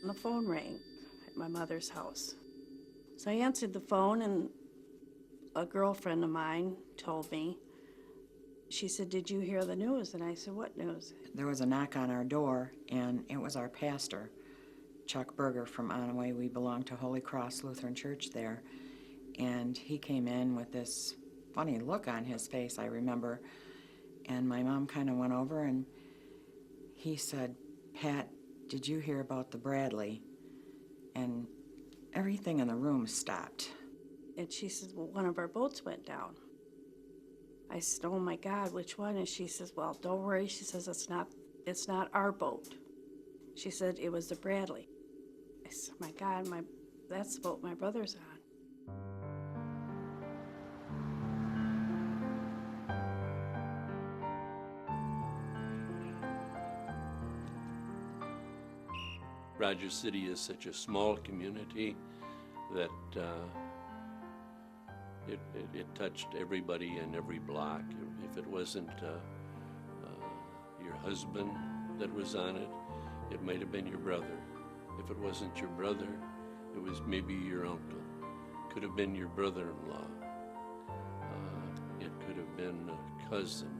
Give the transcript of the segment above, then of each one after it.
and the phone rang at my mother's house. So I answered the phone, and a girlfriend of mine told me. She said, "Did you hear the news?" And I said, "What news?" There was a knock on our door, and it was our pastor, Chuck Berger from Onaway. We belonged to Holy Cross Lutheran Church there. And he came in with this funny look on his face, I remember. And my mom kind of went over, and he said, "Pat, did you hear about the Bradley?" And everything in the room stopped. And she says, "Well, one of our boats went down." I said, "Oh my God, which one?" And she says, "Well, don't worry." She says, it's not our boat." She said, "It was the Bradley." I said, "My God, that's the boat my brother's on." Rogers City is such a small community that it touched everybody in every block. If it wasn't your husband that was on it, it might have been your brother. If it wasn't your brother, it was maybe your uncle. Could have been your brother-in-law. It could have been a cousin.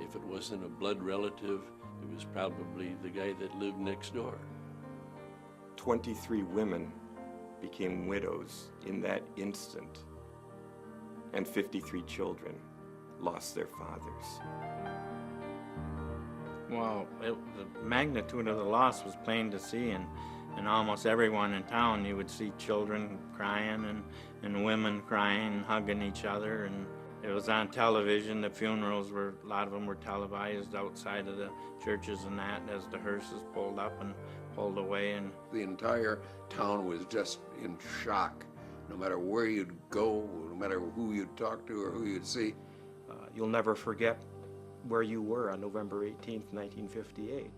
If it wasn't a blood relative, it was probably the guy that lived next door. 23 women became widows in that instant, and 53 children lost their fathers. Well, the magnitude of the loss was plain to see, and almost everyone in town, you would see children crying and women crying, hugging each other, and it was on television. The funerals a lot of them were televised outside of the churches and that, as the hearses pulled up and pulled away. And the entire town was just in shock. No matter where you'd go, no matter who you'd talk to or who you'd see. You'll never forget where you were on November 18th, 1958.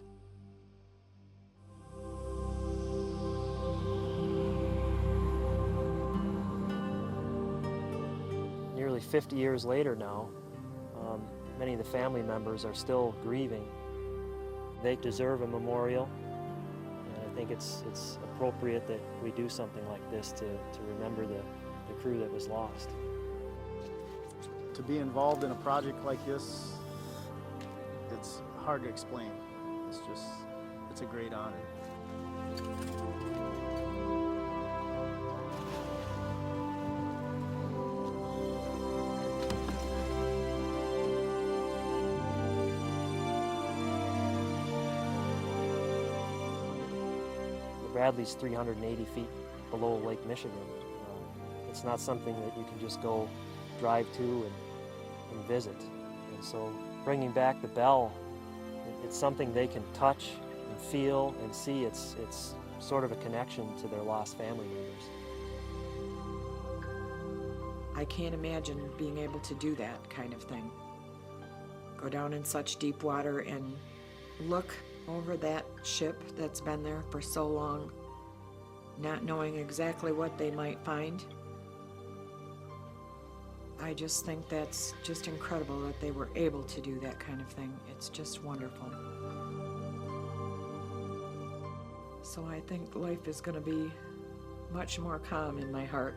Nearly 50 years later now, many of the family members are still grieving. They deserve a memorial, and I think it's appropriate that we do something like this to remember the crew that was lost. To be involved in a project like this, it's hard to explain. It's a great honor. Bradley's 380 feet below Lake Michigan. It's not something that you can just go drive to and visit. And so bringing back the bell, it's something they can touch and feel and see. It's sort of a connection to their lost family members. I can't imagine being able to do that kind of thing. Go down in such deep water and look over that ship that's been there for so long, not knowing exactly what they might find. I just think that's just incredible that they were able to do that kind of thing. It's just wonderful. So I think life is going to be much more calm in my heart